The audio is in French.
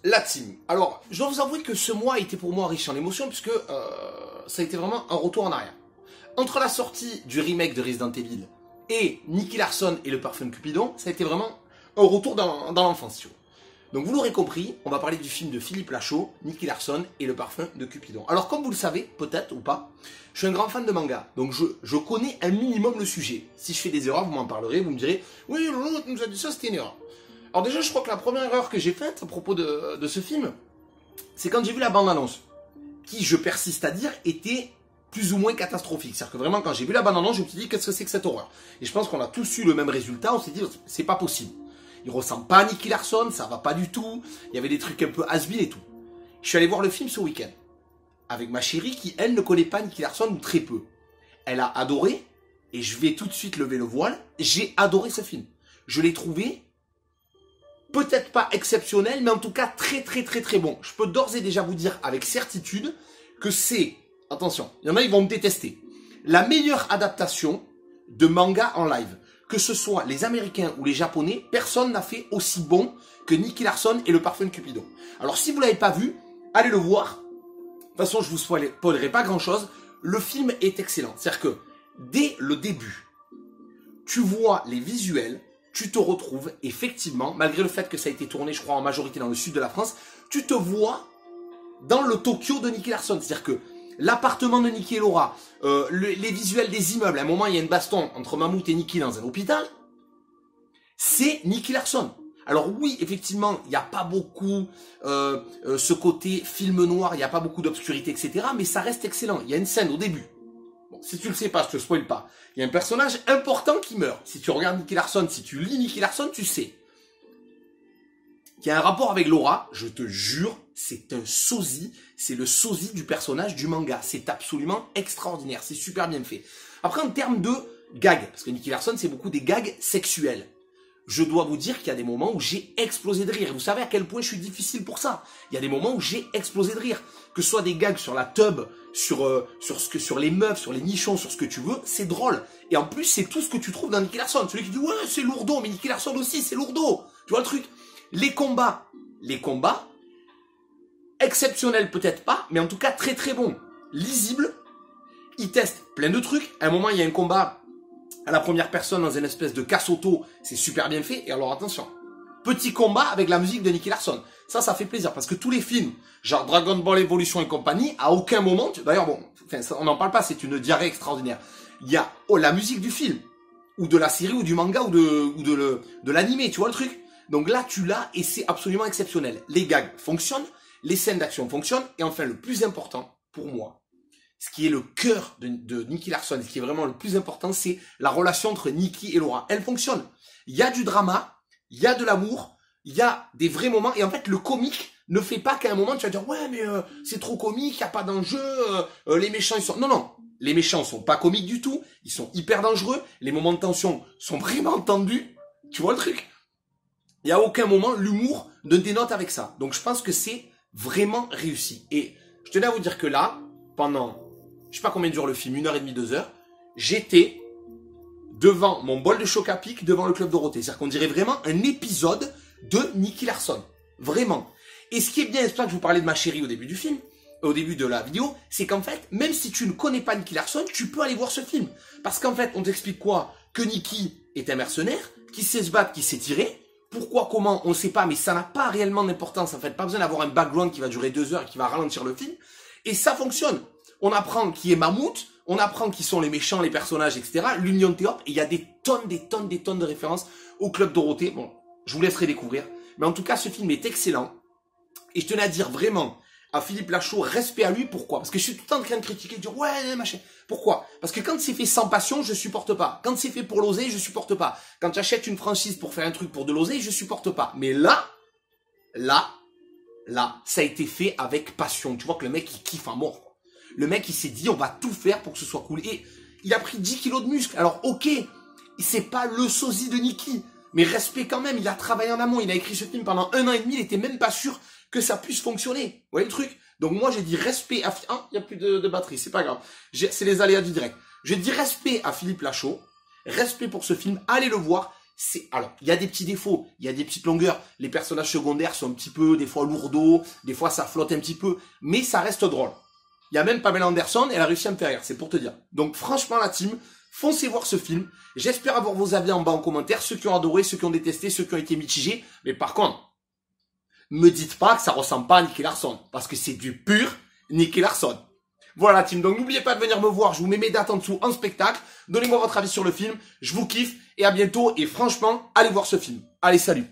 La team. Alors, je dois vous avouer que ce mois a été pour moi riche en émotions puisque ça a été vraiment un retour en arrière. Entre la sortie du remake de Resident Evil et Nicky Larson et le parfum de Cupidon, ça a été vraiment un retour dans l'enfance. Donc vous l'aurez compris, on va parler du film de Philippe Lachaud, Nicky Larson et le parfum de Cupidon. Alors comme vous le savez, peut-être ou pas, je suis un grand fan de manga, donc je connais un minimum le sujet. Si je fais des erreurs, vous m'en parlerez, vous me direz « Oui, Lolo, tu nous as dit ça, c'était une erreur ». Alors déjà, je crois que la première erreur que j'ai faite à propos de ce film, c'est quand j'ai vu la bande-annonce, qui, je persiste à dire, était plus ou moins catastrophique. C'est-à-dire que vraiment, quand j'ai vu la bande-annonce, je me suis dit, qu'est-ce que c'est que cette horreur? Et je pense qu'on a tous eu le même résultat, on s'est dit, c'est pas possible. Il ressemble pas à Nicky Larson, ça va pas du tout, il y avait des trucs un peu has-been et tout. Je suis allé voir le film ce week-end, avec ma chérie qui, elle, ne connaît pas Nicky Larson ou très peu. Elle a adoré, et je vais tout de suite lever le voile, j'ai adoré ce film. Je l'ai trouvé peut-être pas exceptionnel, mais en tout cas très bon. Je peux d'ores et déjà vous dire avec certitude que c'est, attention, il y en a ils vont me détester, la meilleure adaptation de manga en live. Que ce soit les Américains ou les Japonais, personne n'a fait aussi bon que Nicky Larson et le parfum de Cupidon. Alors si vous l'avez pas vu, allez le voir. De toute façon, je vous spoilerai pas grand-chose. Le film est excellent. C'est-à-dire que dès le début, tu vois les visuels, tu te retrouves effectivement, malgré le fait que ça a été tourné, je crois, en majorité dans le sud de la France, tu te vois dans le Tokyo de Nicky Larson. C'est-à-dire que l'appartement de Nicky et Laura, les visuels des immeubles, à un moment il y a une baston entre Mammouth et Nicky dans un hôpital, c'est Nicky Larson. Alors oui, effectivement, il n'y a pas beaucoup ce côté film noir, il n'y a pas beaucoup d'obscurité, etc. Mais ça reste excellent. Il y a une scène au début. Bon, si tu le sais pas, je te spoil pas. Il y a un personnage important qui meurt. Si tu regardes Nicky Larson, si tu lis Nicky Larson, tu sais. Qui a un rapport avec Laura, je te jure, c'est un sosie, c'est le sosie du personnage du manga. C'est absolument extraordinaire, c'est super bien fait. Après, en termes de gags, parce que Nicky Larson, c'est beaucoup des gags sexuels. Je dois vous dire qu'il y a des moments où j'ai explosé de rire. Et vous savez à quel point je suis difficile pour ça. Il y a des moments où j'ai explosé de rire. Que ce soit des gags sur la tub, sur les meufs, sur les nichons, sur ce que tu veux, c'est drôle. Et en plus, c'est tout ce que tu trouves dans Nicky Larson. Celui qui dit, ouais, c'est lourdeau, mais Nicky Larson aussi, c'est lourdeau. Tu vois le truc? Les combats, exceptionnels peut-être pas, mais en tout cas très bons. Lisibles, ils testent plein de trucs. À un moment, il y a un combat à la première personne dans une espèce de casse-auto, c'est super bien fait. Et alors attention, petit combat avec la musique de Nicky Larson. Ça fait plaisir parce que tous les films, genre Dragon Ball Evolution et compagnie, à aucun moment, d'ailleurs bon, on n'en parle pas, c'est une diarrhée extraordinaire. Il y a la musique du film, ou de la série, ou du manga, ou de l'animé, tu vois le truc? Donc là, tu l'as et c'est absolument exceptionnel. Les gags fonctionnent, les scènes d'action fonctionnent, et enfin le plus important pour moi, ce qui est le cœur de Nicky Larson, ce qui est vraiment le plus important, c'est la relation entre Nicky et Laura. Elle fonctionne. Il y a du drama, il y a de l'amour, il y a des vrais moments, et en fait, le comique ne fait pas qu'à un moment, tu vas dire, ouais, mais c'est trop comique, il n'y a pas d'enjeu, les méchants, ils sont... Non, les méchants sont pas comiques du tout, ils sont hyper dangereux, les moments de tension sont vraiment tendus, tu vois le truc? Il n'y a aucun moment, l'humour ne dénote avec ça. Donc je pense que c'est vraiment réussi. Et je tenais à vous dire que là, pendant... je sais pas combien dure le film, 1h30, 2 heures, j'étais devant mon bol de choc à pic, devant le Club Dorothée. C'est-à-dire qu'on dirait vraiment un épisode de Nicky Larson. Vraiment. Et ce qui est bien, c'est pour ça que je vous parlais de ma chérie au début du film, au début de la vidéo, c'est qu'en fait, même si tu ne connais pas Nicky Larson, tu peux aller voir ce film. Parce qu'en fait, on t'explique quoi? Que Nicky est un mercenaire, qui sait se battre, qui sait tirer. Pourquoi, comment, on ne sait pas, mais ça n'a pas réellement d'importance. En fait, pas besoin d'avoir un background qui va durer 2 heures et qui va ralentir le film. Et ça fonctionne. On apprend qui est Mammouth, on apprend qui sont les méchants, les personnages, etc. L'Union Théop, et il y a des tonnes de références au Club Dorothée. Bon, je vous laisserai découvrir. Mais en tout cas, ce film est excellent. Et je tenais à dire vraiment à Philippe Lachaud, respect à lui. Pourquoi? Parce que je suis tout le temps en train de critiquer, de dire ouais, machin. Pourquoi? Parce que quand c'est fait sans passion, je supporte pas. Quand c'est fait pour l'oseille, je supporte pas. Quand tu achètes une franchise pour faire un truc pour de l'oseille, je supporte pas. Mais là, ça a été fait avec passion. Tu vois que le mec, il kiffe à mort, quoi. Le mec, il s'est dit, on va tout faire pour que ce soit cool. Et il a pris 10 kilos de muscle. Alors, ok, c'est pas le sosie de Nicky, mais respect quand même. Il a travaillé en amont. Il a écrit ce film pendant 1 an et demi. Il était même pas sûr que ça puisse fonctionner. Vous voyez le truc? Donc moi, j'ai dit respect à... Ah, il n'y a plus de batterie, c'est pas grave. C'est les aléas du direct. J'ai dit respect à Philippe Lachaud. Respect pour ce film. Allez le voir. Alors, il y a des petits défauts, il y a des petites longueurs. Les personnages secondaires sont un petit peu, des fois lourdeaux, des fois ça flotte un petit peu, mais ça reste drôle. Il y a même Pamela Anderson, elle a réussi à me faire rire, c'est pour te dire. Donc franchement la team, foncez voir ce film. J'espère avoir vos avis en bas en commentaire, ceux qui ont adoré, ceux qui ont détesté, ceux qui ont été mitigés. Mais par contre, me dites pas que ça ressemble pas à Nicky Larson, parce que c'est du pur Nicky Larson. Voilà la team, donc n'oubliez pas de venir me voir, je vous mets mes dates en dessous en spectacle. Donnez-moi votre avis sur le film, je vous kiffe et à bientôt. Et franchement, allez voir ce film. Allez, salut.